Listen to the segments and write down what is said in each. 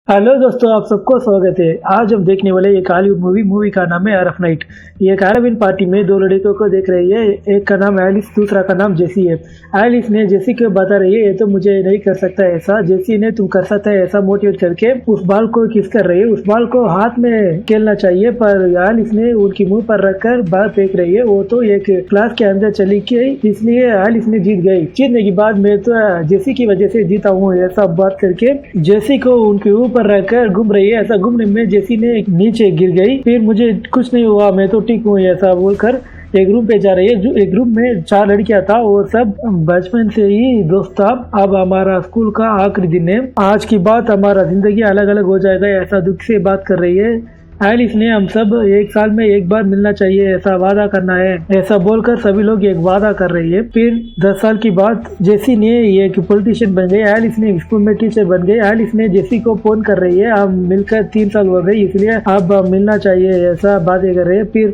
Hello दोस्तों, आप सबको स्वागत है। आज हम देखने वाले एक हॉलीवुड मूवी का नाम है अरब नाइट। ये एक अरबियन पार्टी में दो लड़कियों को देख रही है। एक का नाम एलिस, दूसरा का नाम जेसी है। एलिस ने जेसी को बता रही है ये तो मुझे नहीं कर सकता ऐसा। जेसी ने तुम कर सकता है ऐसा मोटिवेट करके उस बाल को किस कर रही है। उस बाल को हाथ में खेलना चाहिए पर एलिस ने उनकी मुंह पर रखकर बाल फेंक रही है। वो तो एक क्लास के अंदर चली गई, इसलिए एलिस ने जीत गई। जीतने के बाद मैं तो जेसी की वजह से जीता हूँ ऐसा बात करके जेसी को उनके ऊपर रहकर घूम रही है। ऐसा घूमने में जेसी ने नीचे गिर गई। फिर मुझे कुछ नहीं हुआ, मैं तो ठीक हूँ ऐसा बोलकर एक रूम पे जा रही है। जो एक रूम में 4 लड़कियां था, वो सब बचपन से ही दोस्त था। अब हमारा स्कूल का आखिरी दिन है। आज की बात हमारा जिंदगी अलग अलग हो जाएगा ऐसा दुख से बात कर रही है। एलिस ने हम सब एक साल में एक बार मिलना चाहिए ऐसा वादा करना है ऐसा बोलकर सभी लोग एक वादा कर रही है। फिर 10 साल की बात, जेसी ने एक पॉलिटिशियन बन गई, एलिस ने स्कूल में टीचर बन गई। एलिस ने जेसी को फोन कर रही है, हम मिलकर 3 साल हो गए इसलिए अब मिलना चाहिए ऐसा बातें कर रहे हैं। फिर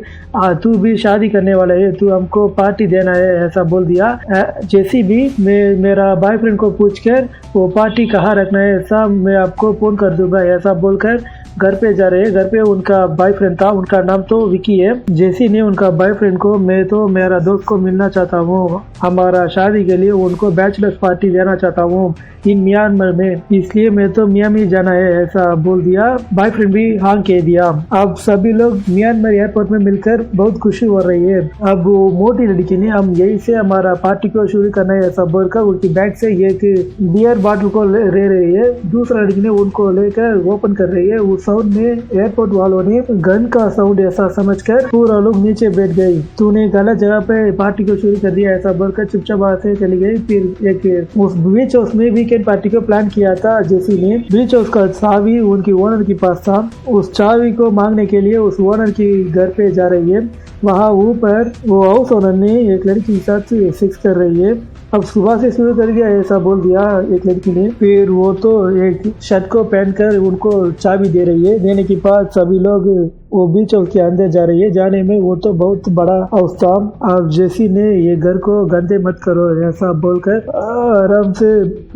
तू भी शादी करने वाला है, तू हमको पार्टी देना है ऐसा बोल दिया। जेसी भी मेरा बॉयफ्रेंड को पूछकर वो पार्टी कहाँ रखना है ऐसा मैं आपको फोन कर दूंगा ऐसा बोलकर घर पे जा रहे हैं। घर पे उनका बॉयफ्रेंड था, उनका नाम तो विकी है। जेसी ने उनका बॉयफ्रेंड को मैं तो मेरा दोस्त को मिलना चाहता हूँ, हमारा शादी के लिए उनको बैचलर्स पार्टी देना चाहता हूँ इन म्यांमार में, इसलिए मैं तो मियामी जाना है ऐसा बोल दिया। बॉयफ्रेंड भी हाँ कह दिया। अब सभी लोग म्यांमार एयरपोर्ट में मिलकर बहुत खुशी हो रही है। अब वो मोटी लड़की ने हम यही से हमारा पार्टी को शुरू करना है ऐसा बोलकर उनकी बैग से एक बियर बॉटल को ले रही है। दूसरा लड़की ने उनको लेकर ओपन कर रही है। उस साउंड में एयरपोर्ट वालों ने गन का साउंड ऐसा समझकर पूरा लोग नीचे बैठ गई। तूने गलत जगह पे पार्टी को शुरू कर दिया ऐसा बोलकर चुपचाप वहां से चली गई। फिर एक उस बीच हाउस में वीकेंड पार्टी को प्लान किया था जेसी ने। बीच हाउस का चाबी उनकी ओनर के पास था। उस चाबी को मांगने के लिए उस ओनर की घर पे जा रही है। वहाँ ऊपर वो हाउस ओनर ने एक लड़की के साथ सेक्स कर रही है। अब सुबह से शुरू कर दिया ऐसा बोल दिया एक लड़की ने। फिर वो तो एक शर्ट को पहनकर उनको चाबी दे रही है। देने के बाद सभी लोग वो बीच हाउस के अंदर जा रही है। जाने में वो तो बहुत बड़ा हाउस था। अब जेसी ने ये घर को गंदे मत करो ऐसा बोलकर आराम से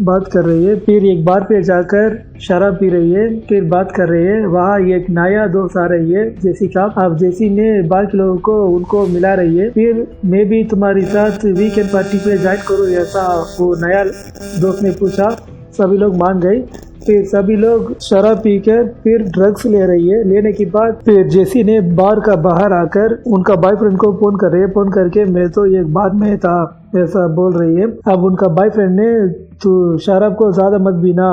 बात कर रही है। फिर एक बार पे जाकर शराब पी रही है, फिर बात कर रही है। वहाँ एक नया दोस्त आ रही है जेसी का। अब जेसी ने बाकी लोगों को उनको मिला रही है। फिर मैं भी तुम्हारे साथ वीकेंड पार्टी पे ज्वाइन करूँ ऐसा वो नया दोस्त ने पूछा। सभी लोग मान गए। फिर सभी लोग शराब पीकर फिर ड्रग्स ले रही है। लेने के बाद फिर जेसी ने बार का बाहर आकर उनका बॉयफ्रेंड को फोन कर रही है। फोन करके मैं तो एक बार में था ऐसा बोल रही है। अब उनका बॉयफ्रेंड ने तू शराब को ज्यादा मत पीना,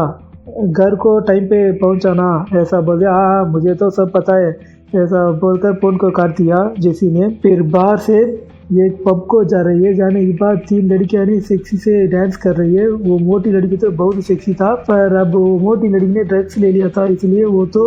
घर को टाइम पे पहुंचाना ऐसा बोल दिया। हाँ मुझे तो सब पता है ऐसा बोलकर फोन को काट दिया जेसी ने। फिर बाहर से ये पब को जा रही है। जाने के बाद 3 लड़कियां ने सेक्सी से डांस कर रही है। वो मोटी लड़की तो बहुत सेक्सी था, पर अब वो मोटी लड़की ने ड्रग्स ले लिया था इसलिए वो तो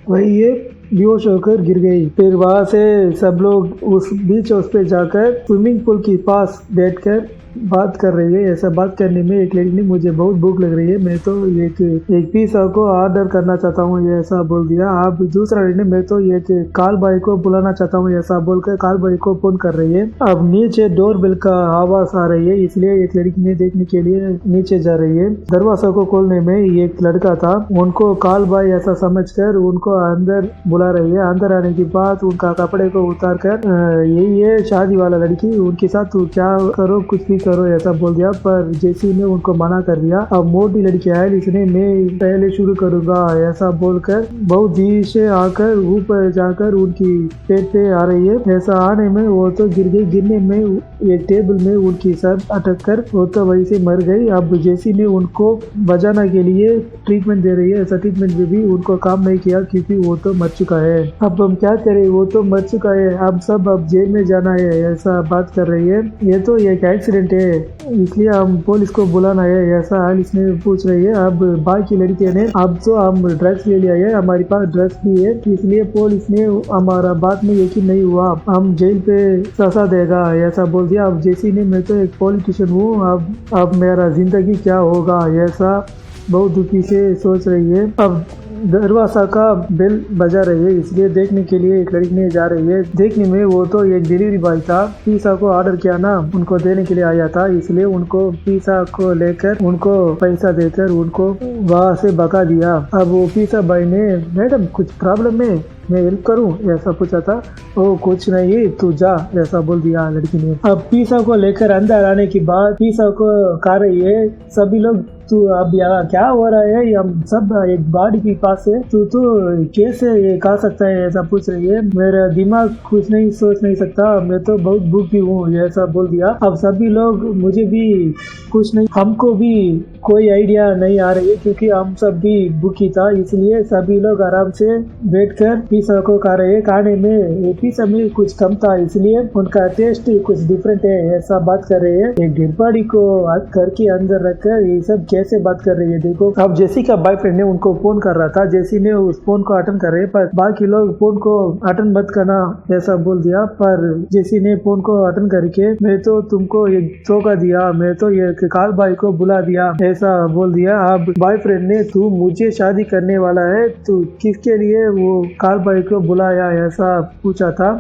वही ये बेहोश होकर गिर गई। फिर वहां से सब लोग उस बीच हाउस पे जाकर स्विमिंग पूल के पास बैठकर बात कर रही है। ऐसा बात करने में एक लड़की ने मुझे बहुत भूख लग रही है, मैं तो एक पिज्जा को ऑर्डर करना चाहता हूँ ऐसा बोल दिया। अब दूसरा लड़की ने मैं तो एक काल भाई को बुलाना चाहता हूँ ऐसा बोलकर काल भाई को फोन कर रही है। अब नीचे डोर बेल का आवाज आ रही है, इसलिए एक लड़की ने देखने के लिए नीचे जा रही है। दरवाजा को खोलने में एक लड़का था, उनको काल भाई ऐसा समझकर उनको अंदर बुला रही है। अंदर आने के बाद उनका कपड़े को उतार कर यही है शादी वाला लड़की, उनके साथ तू क्या करो कुछ भी करो ऐसा बोल दिया। पर जेसी ने उनको मना कर दिया। अब मोटी लड़की है, इसने मैं पहले शुरू करूंगा ऐसा बोलकर बहुत धीरे से आकर ऊपर जाकर उनकी पेट पे आ रही है। ऐसा आने में वो तो गिर गई। गिरने में एक टेबल में उनकी सर अटक कर वो तो वहीं से मर गई। अब जेसी ने उनको बचाने के लिए ट्रीटमेंट दे रही है। ऐसा ट्रीटमेंट में भी उनको काम नहीं किया क्योंकि वो तो मर चुका है। अब हम क्या करें, वो तो मर चुका है, अब सब अब जेल में जाना है ऐसा बात कर रही है। ये तो एक एक्सीडेंट है इसलिए हम पुलिस को बुलाना है ऐसा एलिस ने पूछ रही है। अब बाकी लड़कियों ने अब तो हम ड्रग्स ले लिया है, हमारे पास ड्रग्स भी है, इसलिए पुलिस ने हमारा बात में यकीन नहीं हुआ, हम जेल पे सजा देगा ऐसा बोल दिया। अब जेसी ने मैं तो एक पॉलिटिशियन हूँ, अब मेरा जिंदगी क्या होगा ऐसा बहुत दुखी से सोच रही है। अब दरवाजा का बेल बजा रही है, इसलिए देखने के लिए एक लड़की ने जा रही है। देखने में वो तो एक डिलीवरी बॉय था, पिज्जा को ऑर्डर किया ना, उनको देने के लिए आया था, इसलिए उनको पिज्जा को लेकर उनको पैसा देकर उनको वहाँ से भगा दिया। अब वो पिज्जा बॉय ने, मैडम कुछ प्रॉब्लम है, मैं हेल्प करूं, ऐसा पूछा था। ओ कुछ नहीं, तू जा, ऐसा बोल दिया लड़की ने। अब पिज्जा को लेकर अंदर आने के बाद पिज्जा को खा रही है। सभी लोग, तू अब यहाँ क्या हो रहा है, हम सब एक गाड़ी के पास है, तू तो कैसे ये खा सकता है, ऐसा पूछ रही है। मेरा दिमाग कुछ नहीं सोच नहीं सकता, मैं तो बहुत भूखी हूँ, ऐसा बोल दिया। अब सभी लोग, मुझे भी कुछ नहीं, हमको भी कोई आइडिया नहीं आ रही है क्योंकि हम सब भी भूखी था, इसलिए सभी लोग आराम से बैठकर पिज्जा को खा रहे हैं। खाने में पिज्जा में कुछ कम था, इसलिए उनका टेस्ट कुछ डिफरेंट है, ऐसा बात कर रहे हैं। एक डेड बॉडी को घर के अंदर रखकर ये सब कैसे बात कर रही है, देखो। अब जेसी का बॉयफ्रेंड ने उनको फोन कर रहा था, जेसी ने उस फोन को अटेंड कर रहे, पर बाकी लोग फोन को अटेंड मत करना, ऐसा बोल दिया। पर जेसी ने फोन को अटेंड करके, मैं तो तुमको एक धोखा दिया, मैं तो ये काल भाई को बुला दिया, ऐसा बोल दिया। अब बॉयफ्रेंड ने, तू मुझे शादी करने वाला है, तू किसके लिए वो काल भाई को बुलाया, ऐसा पूछा था।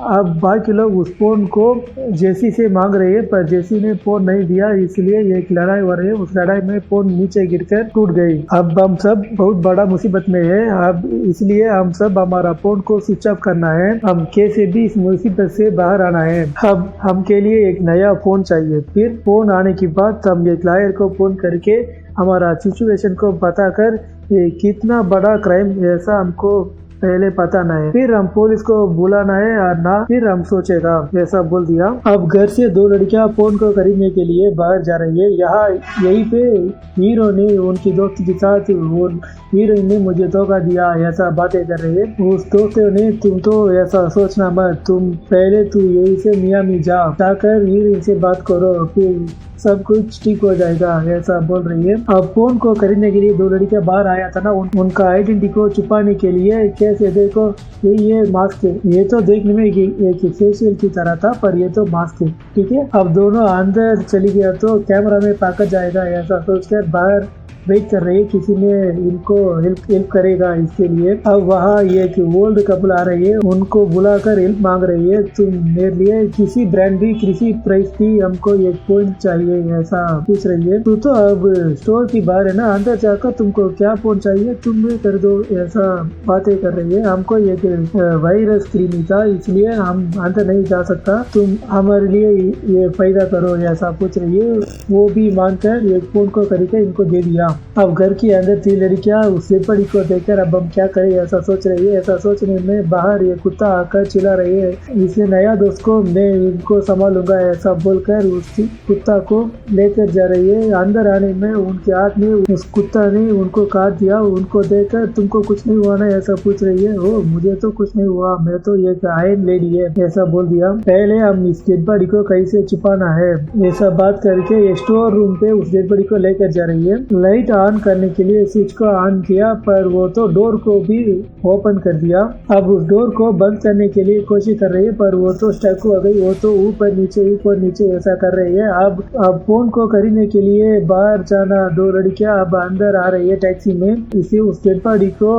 अब बाकी लोग उस फोन को जेसी से मांग रहे हैं, पर जेसी ने फोन नहीं दिया, इसलिए एक लड़ाई हो रही है। उस लड़ाई में फोन नीचे गिरकर टूट गई। अब हम सब बहुत बड़ा मुसीबत में है, अब इसलिए हम सब हमारा फोन को स्विच ऑफ करना है, हम कैसे भी इस मुसीबत से बाहर आना है। अब हम के लिए एक नया फोन चाहिए। फिर फोन आने के बाद हम एक लॉयर को फोन करके हमारा सिचुएशन को बताकर, ये कितना बड़ा क्राइम ऐसा हमको पहले पता ना है, फिर हम पुलिस को बुलाना है और ना फिर हम सोचेगा, ऐसा बोल दिया। अब घर से दो लड़कियां फोन को खरीदने के लिए बाहर जा रही है। यहाँ यही पे हीरो ने उनकी दोस्त के साथ, वो हीरोइन ने मुझे धोखा दिया, ऐसा बातें कर रही है। उस दोस्त ने, तुम तो ऐसा सोचना मत, तुम पहले तू यही से मियामी जाकर हीरोइन से बात करो, फिर सब कुछ ठीक हो जाएगा, ऐसा बोल रही है। अब फोन को खरीदने के लिए दो लड़कियां बाहर आया था ना, उनका आइडेंटिटी को छुपाने के लिए कैसे, देखो ये मास्क है, ये तो देखने में एक फेशियल की तरह था, पर ये तो मास्क है, ठीक है। अब दोनों अंदर चली गया तो कैमरा में पाकर जाएगा, ऐसा सोचकर बाहर वेट कर रही है, किसी ने इनको हेल्प करेगा इसके लिए। अब वहाँ एक ओल्ड कपल आ रही है, उनको बुलाकर हेल्प मांग रही है, तुम मेरे लिए किसी ब्रांड भी, किसी प्राइस की हमको एक फोन चाहिए, ऐसा पूछ रही है। तू तो अब स्टोर की बाहर है ना, अंदर जाकर तुमको क्या फोन चाहिए तुम कर दो, ऐसा बातें कर रही है। हमको एक वायरस क्रीमी था, इसलिए हम अंदर नहीं जा सकता, तुम हमारे लिए ये फायदा करो, ऐसा पूछ रही है। वो भी मांगकर एक फोन को खरीद इनको दे दिया। अब घर के अंदर थी लड़कियां, उस बड़ी को देखकर अब हम क्या करें, ऐसा सोच रही है। ऐसा सोचने में बाहर ये कुत्ता आकर चिल्ला रही है, इसलिए नया दोस्त को मैं इनको संभालूंगा, ऐसा बोलकर उस कुत्ता को लेकर जा रही है। अंदर आने में उनके हाथ में उस कुत्ता ने उनको काट दिया। उनको देखकर, तुमको कुछ नहीं हुआ ना, ऐसा पूछ रही है। ओ मुझे तो कुछ नहीं हुआ, मैं तो एक आयरन लेडी है, ऐसा बोल दिया। पहले हम इस डेड बॉडी को कैसे छुपाना है, ऐसा बात करके स्टोर रूम पे उस डेड बॉडी को लेकर जा रही है। लाइट ऑन करने के लिए स्विच को ऑन किया, पर वो तो डोर को भी ओपन कर दिया। अब उस डोर को बंद करने के लिए कोशिश कर रही है, पर वो तो स्टक हो गई, वो तो ऊपर नीचे ऐसा कर रही है। अब फोन को खरीदने के लिए बाहर जाना, दो लड़कियां अब अंदर आ रही है टैक्सी में, इसे उस डेड बॉडी को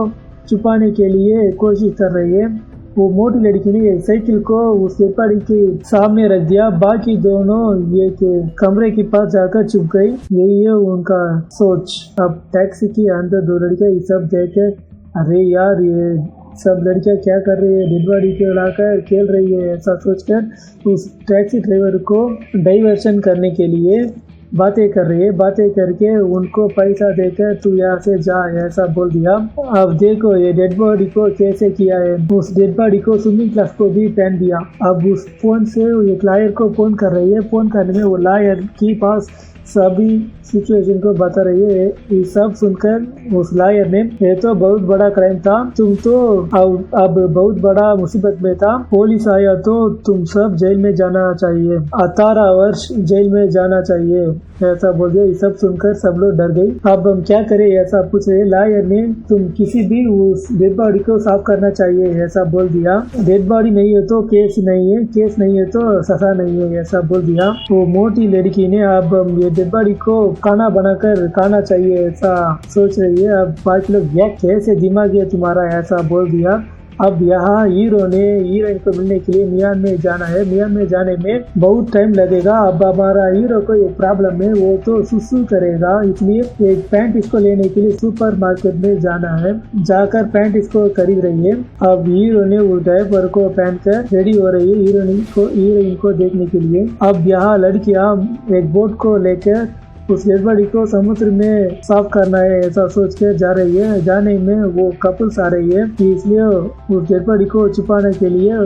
छुपाने के लिए कोशिश कर रही है। वो मोटी लड़की ने साइकिल को उस पेपर के सामने रख दिया, बाकी दोनों ये के कमरे के पास जाकर छुप गई। यही है उनका सोच। अब टैक्सी के अंदर दो लड़कियां ये सब देखे, अरे यार ये सब लड़कियां क्या कर रही है, डेड बॉडी को लाकर खेल रही है, ऐसा सोचकर उस टैक्सी ड्राइवर को डाइवर्शन करने के लिए बातें कर रही है। बातें करके उनको पैसा देकर तू यहाँ से जा, ऐसा बोल दिया। अब देखो ये डेड बॉडी को कैसे किया है, उस डेड बॉडी को स्विमिंग क्लास को भी पहन दिया। अब उस फोन से एक लॉयर को फोन कर रही है, फोन करने में वो लॉयर के पास सभी सिचुएशन को बता रही है। ये सब सुनकर उस लॉयर ने, ये तो बहुत बड़ा क्राइम था, तुम तो अब बहुत बड़ा मुसीबत में था, पुलिस आया तो तुम सब जेल में जाना चाहिए, 18 वर्ष जेल में जाना चाहिए, ऐसा बोल दिया। ये सब सुनकर सब लोग डर गई। अब हम क्या करें ऐसा पूछ रहे। लॉयर ने तुम किसी भी उस डेड बॉडी को साफ करना चाहिए ऐसा बोल दिया। डेड बॉडी नहीं है तो केस नहीं है, केस नहीं है तो सजा नहीं है ऐसा बोल दिया। वो मोटी लड़की ने अब ये डेड बॉडी को खाना बनाकर खाना चाहिए ऐसा सोच रही है। अब बाकी लोग यह कैसे दिमाग है तुम्हारा ऐसा बोल दिया। अब यहाँ हीरो ने हीरोइन को मिलने के लिए मियान में जाना है। मियान में जाने में बहुत टाइम लगेगा। अब हमारा हीरो को एक प्रॉब्लम है, वो तो सुसु करेगा, इसलिए एक पैंट इसको लेने के लिए सुपर मार्केट में जाना है। जाकर पैंट इसको खरीद रही है। अब हीरो ने उस डायपर को पहन कर रेडी हो रही है हीरोइन को देखने के लिए। अब यहाँ लड़कियाँ एक बोट को लेकर उस डेड बॉडी को समुद्र में साफ करना है ऐसा सोच कर जा रही है। जाने में वो कपल्स आ रही है, इसलिए उस डेड बॉडी को छुपाने के लिए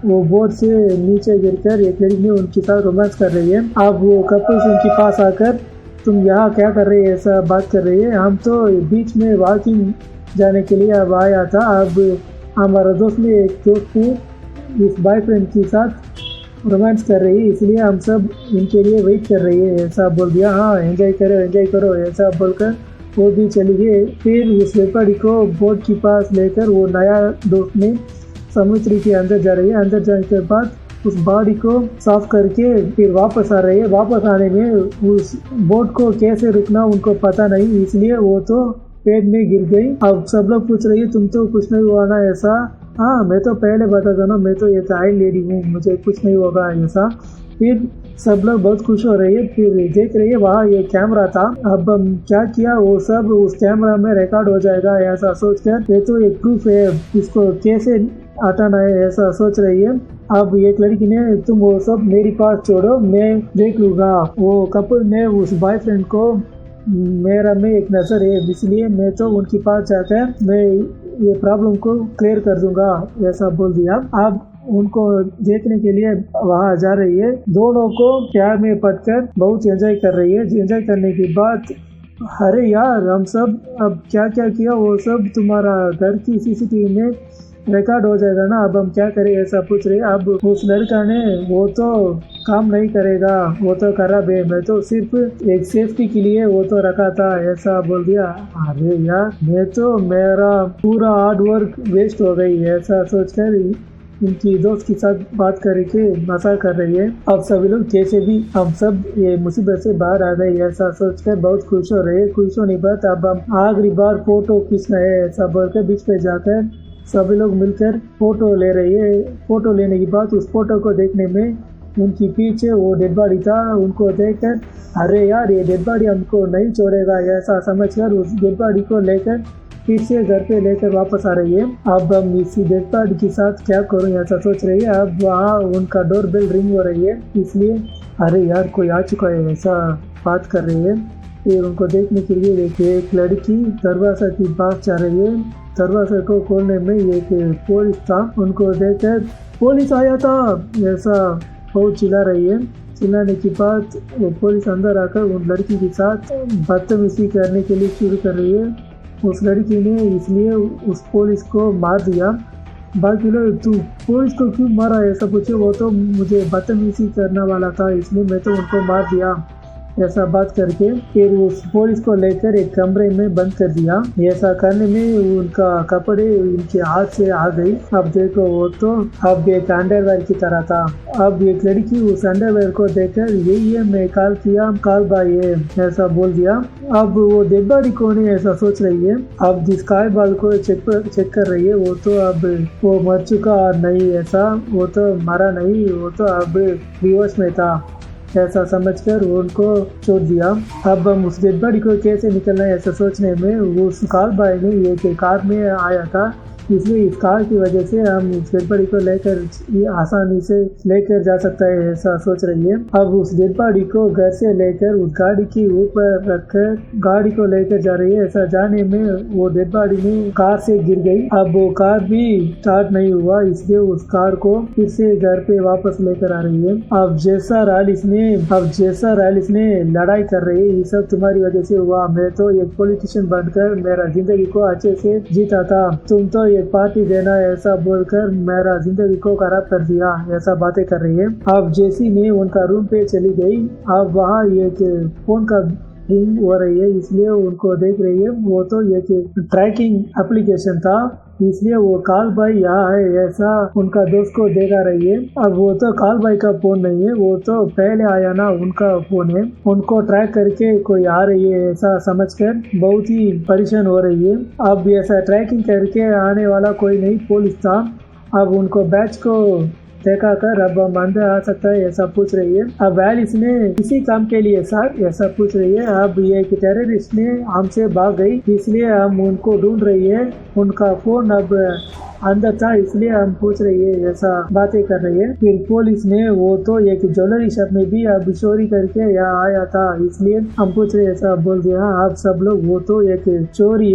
वो बोट से नीचे गिरकर एक लड़की ने उनके साथ रोमांस कर रही है। अब वो कपल्स उनके पास आकर तुम यहाँ क्या कर रहे हैं ऐसा बात कर रही है। हम तो बीच में वॉकिंग जाने के लिए अब आया था। अब हमारा दोस्त ने एक दोस्त ने इस बॉयफ्रेंड के साथ रोमांस कर रही है, इसलिए हम सब इनके लिए वेट कर रही है ऐसा बोल दिया। हाँ एंजॉय करो ऐसा बोलकर वो भी चली गई। फिर उस डेड बॉडी को बोट के पास लेकर वो नया दोस्त ने समुद्र के अंदर जा रही है। अंदर जाने के बाद उस बॉडी को साफ करके फिर वापस आ रही है। वापस आने में उस बोट को कैसे रुकना उनको पता नहीं, इसलिए वो तो पेड़ में गिर गई। अब सब लोग पूछ रही है तुम तो कुछ नहीं हुआ ना ऐसा। हाँ मैं तो पहले बता दो ना, मैं तो एक चाइल्ड लेडी हूँ, मुझे कुछ नहीं होगा ऐसा। फिर सब लोग बहुत खुश हो रही है। फिर देख रही है वहाँ ये कैमरा था। अब क्या किया वो सब उस कैमरा में रिकॉर्ड हो जाएगा ऐसा सोचकर ये तो एक प्रूफ है, इसको कैसे हटाना है ऐसा सोच रही है। अब एक लड़की ने तुम वो सब मेरे पास छोड़ो मैं देख लूँगा। वो कपल ने उस बॉयफ्रेंड को मेरा में एक नज़र है, इसलिए मैं तो उनके पास जाकर मैं ये प्रॉब्लम को क्लियर कर दूंगा ऐसा बोल दिया। अब उनको देखने के लिए वहाँ जा रही है। दोनों को प्यार में पड़कर बहुत एंजॉय कर रही है। एंजॉय करने के बाद अरे यार हम सब अब क्या क्या किया वो सब तुम्हारा घर की सीसीटीवी में रिकॉर्ड हो जाएगा ना, अब हम क्या करें ऐसा पूछ रहे। अब उस लड़का ने वो तो काम नहीं करेगा, वो तो खराब है, मैं तो सिर्फ एक सेफ्टी के लिए वो तो रखा था ऐसा बोल दिया। अरे यार मैं तो मेरा पूरा हार्ड वर्क वेस्ट हो गई ऐसा सोचकर उनकी दोस्त के साथ बात करके मजाक कर रही है। अब सभी लोग कैसे भी हम सब ये मुसीबत से बाहर आ गए ऐसा सोचकर बहुत खुश हो रहे। खुश होने बाद अब हम आखिरी बार फोटो खींचना है ऐसा बोलकर बीच पे जाकर सभी लोग मिलकर फोटो ले रही है। फोटो लेने के बाद उस फोटो को देखने में उनके पीछे वो डेड बॉडी था। उनको देखकर अरे यार ये डेड बॉडी हमको नहीं छोड़ेगा ऐसा समझकर उस डेड बॉडी को लेकर फिर से घर पे लेकर वापस आ रही है। अब हम इसी डेड बॉडी के साथ क्या करूं ऐसा सोच रही है। अब वहाँ उनका डोर बेल रिंग हो रही है, इसलिए अरे यार कोई आ चुका है ऐसा बात कर रही है। फिर उनको देखने के लिए देखिए एक लड़की दरवाजा की पास जा रही है। दरवाजा को खोलने में एक पुलिस था, उनको देखकर पुलिस आया था ऐसा बहुत चिल्ला रही है। चिल्लाने के बाद वो पुलिस अंदर आकर उन लड़की के साथ बदतमीजी करने के लिए शुरू कर रही है। उस लड़की ने इसलिए उस पुलिस को मार दिया। बाकी लोग तू पुलिस को क्यों मारा ऐसा पूछे, वो तो मुझे बदतमीजी करने वाला था इसलिए मैं तो उनको मार दिया ऐसा बात करके फिर उस पुलिस को लेकर एक कमरे में बंद कर दिया। ऐसा करने में उनका कपड़े उनके हाथ से आ गई। अब देखो वो तो अब एक अंडरवेयर की तरह था। अब एक लड़की उस अंडरवेयर को देखकर यही है मैं कॉल किया, कॉल बाय है ऐसा बोल दिया। अब वो डेड बॉडी कौन है ऐसा सोच रही है। अब जिस कार बाल को चेक कर रही है वो तो अब वो मर चुका नहीं ऐसा, वो तो मरा नहीं, वो तो अब बेहोश में था ऐसा समझकर वो उनको छोड़ दिया। अब हम उस डेड बॉडी को कैसे निकलना है ऐसा सोचने में वो कार बाय ने एक कार में आया था, इसलिए इस कार की वजह से हम उस डेड बॉडी को लेकर आसानी से लेकर जा सकता है ऐसा सोच रही है। अब उस डेड बॉडी को घर से लेकर उस गाड़ी के ऊपर रखकर गाड़ी को लेकर जा रही है। ऐसा जाने में वो डेड बॉडी में कार से गिर गई। अब वो कार भी स्टार्ट नहीं हुआ, इसलिए उस कार को फिर से घर पे वापस लेकर आ रही है। अब जैसा रैलिस ने लड़ाई कर रही है, ये सब तुम्हारी वजह से हुआ, मैं तो एक पॉलिटिशियन बनकर मेरा जिंदगी को अच्छे से जीता था, तुम तो एक पार्टी देना ऐसा बोलकर मेरा जिंदगी को खराब कर दिया, ऐसा बातें कर रही है। अब जेसी ने उनका रूम पे चली गई। अब वहाँ एक फोन का रिंग हो रही है, इसलिए उनको देख रही है। वो तो एक ट्रैकिंग एप्लीकेशन था, इसलिए वो काल भाई यहाँ है ऐसा उनका दोस्त को देखा रही है। अब वो तो काल भाई का फोन नहीं है, वो तो पहले आया ना उनका फोन है। उनको ट्रैक करके कोई आ रही है ऐसा समझकर बहुत ही परेशान हो रही है। अब ऐसा ट्रैकिंग करके आने वाला कोई नहीं पुलिस था। अब उनको बैच को देखा कर अब हम अंदर आ सकता है ऐसा पूछ रही है। अब एलिस ने किसी काम के लिए सर ऐसा पूछ रही है। अब ये टेररिस्ट ने हमसे भाग गई, इसलिए हम उनको ढूंढ रही है। उनका फोन अब अंदर था, इसलिए हम पूछ रही है ऐसा बातें कर रही है। फिर पुलिस ने वो तो एक ज्वेलरी शॉप में भी अब चोरी करके यहाँ आया था, इसलिए हम पूछ रहे ऐसा बोल दिया। अब सब लोग वो तो एक चोरी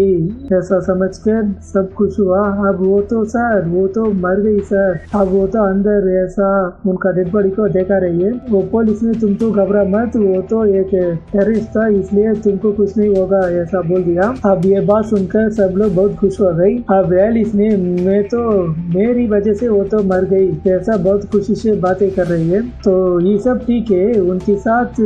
ऐसा समझकर सब कुछ हुआ। अब वो तो सर वो तो मर गई सर। अब वो तो अंदर ऐसा उनका डेड बॉडी को देखा रही है। वो पुलिस ने तुम तो घबरा मत, वो तो एक टेररिस्ट था, इसलिए तुमको कुछ नहीं होगा ऐसा बोल दिया। अब ये बात सुनकर सब लोग बहुत खुश हो गई। अब एलिस ने मैं तो मेरी वजह से वो तो मर गई ऐसा बहुत खुशी से बातें कर रही है। तो ये सब ठीक है, उनके साथ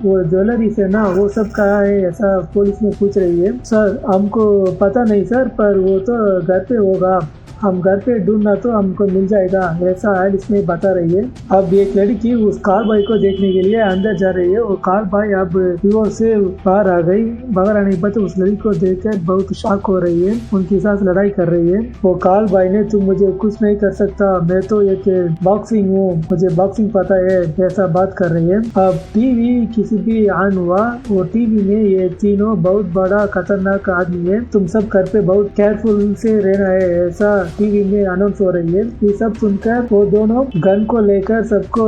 वो ज्वेलरी से ना वो सब कहाँ है ऐसा पुलिस ने पूछ रही है। सर हमको पता नहीं सर, पर वो तो घर पे होगा, हम घर पे ढूंढना तो हमको मिल जाएगा ऐसा एलिस में बता रही है। अब एक लड़की उस कार भाई को देखने के लिए अंदर जा रही है। वो कार भाई अब फ्लोर से बाहर आ गई। बाहर आने के बाद उस लड़की को देखकर बहुत शॉक हो रही है, उनके साथ लड़ाई कर रही है। वो कार भाई ने तुम मुझे कुछ नहीं कर सकता, मैं तो एक बॉक्सिंग हूँ, मुझे बॉक्सिंग पता है ऐसा बात कर रही है। अब टीवी किसी भी ऑन हुआ, वो टीवी में ये तीनों बहुत बड़ा खतरनाक आदमी है, तुम सब घर पे बहुत केयरफुल से रहना है ऐसा टीवी में अनाउंस हो रही है। ये सब सुनकर वो दोनों गन को लेकर सबको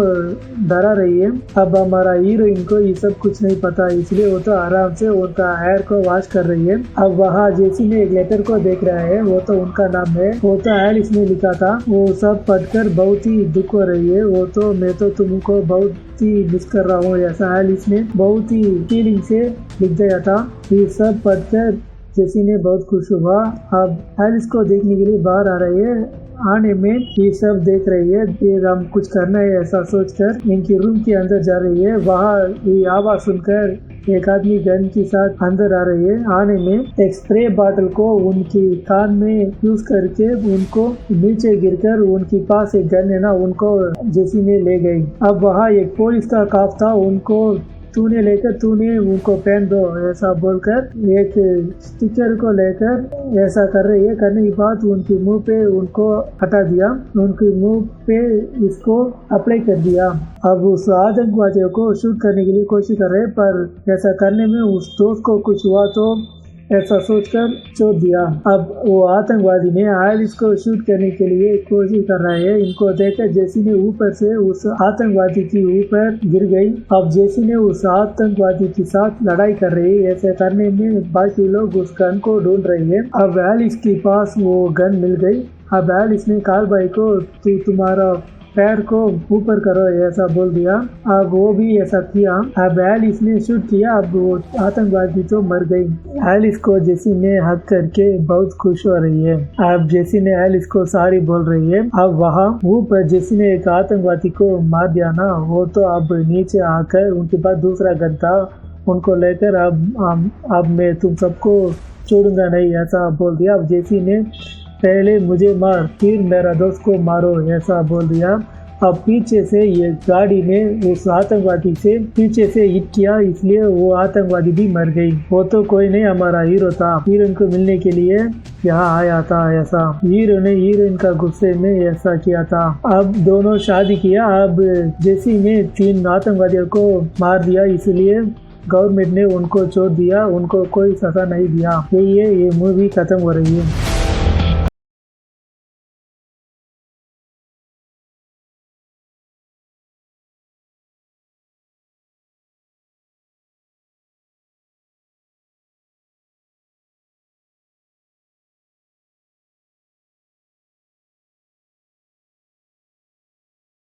डरा रही है। अब हमारा हीरोइन को ये सब कुछ नहीं पता, इसलिए वो तो आराम से उनका हेयर को वॉश कर रही है। अब वहाँ जेसी ने एक लेटर को देख रहा है, वो तो उनका नाम है, वो तो एलिस ने लिखा था। वो सब पढ़कर बहुत ही दुख हो रही है। वो तो मैं तो तुमको बहुत ही मिस कर रहा हूँ ऐसा एलिस ने बहुत ही फीलिंग से लिख दिया था। ये सब पढ़कर जेसी ने बहुत खुश हुआ। अब एलिस को देखने के लिए बाहर आ रही है। आने में ये सब देख रही है, फिर हम कुछ करना है ऐसा सोचकर इनकी रूम के अंदर जा रही है। वहाँ ये आवाज सुनकर एक आदमी गन के साथ अंदर आ रही है। आने में एक स्प्रे बॉटल को उनकी कान में यूज करके उनको नीचे गिरकर उनके पास एक गन है ना उनको जेसी ने ले गई। अब वहाँ एक पुलिस का काफ था, उनको तूने लेकर तूने उनको पहन दो ऐसा बोलकर एक स्टिकर को लेकर ऐसा कर रही है। करने के बाद उनके मुंह पे उनको हटा दिया, उनके मुंह पे इसको अप्लाई कर दिया। अब उस आतंकवादियों को शूट करने के लिए कोशिश कर रहे हैं, पर ऐसा करने में उस दोस्त को कुछ हुआ तो ऐसा सोचकर छोड़ दिया। अब वो आतंकवादी ने एलिस को शूट करने के लिए कोशिश कर रहा है। इनको देखकर जेसी ने ऊपर से उस आतंकवादी के ऊपर गिर गई। अब जेसी ने उस आतंकवादी के साथ लड़ाई कर रही है। ऐसे करने में बाकी लोग उस गन को ढूंढ रहे हैं। अब एलिस के पास वो गन मिल गई। अब एलिस ने काल भाई को तुम्हारा पैर को ऊपर करो ऐसा बोल दिया। अब वो भी ऐसा किया। अब एलिस ने शूट किया। अब वो आतंकवादी तो मर गई। एलिस को जेसी ने हक करके बहुत खुश हो रही है। अब जेसी ने एलिस को सॉरी बोल रही है। अब वहाँ ऊपर जेसी ने एक आतंकवादी को मार दिया ना, वो तो अब नीचे आकर उनके पास दूसरा गन था, उनको लेकर अब मैं तुम सबको छोड़ूंगा नहीं ऐसा बोल दिया। अब जेसी ने पहले मुझे मार फिर मेरा दोस्त को मारो ऐसा बोल दिया। अब पीछे से ये गाड़ी ने उस आतंकवादी से पीछे से हिट किया, इसलिए वो आतंकवादी भी मर गई। वो तो कोई नहीं हमारा हीरो था, हीरोइन को मिलने के लिए यहाँ आया था ऐसा। हीरो ने हीरोइन का गुस्से में ऐसा किया था। अब दोनों शादी किया। अब जेसी ने 3 आतंकवादियों को मार दिया, इसलिए गवर्नमेंट ने उनको छोड़ दिया, उनको कोई सजा नहीं दिया। ये मूवी खत्म हो रही है।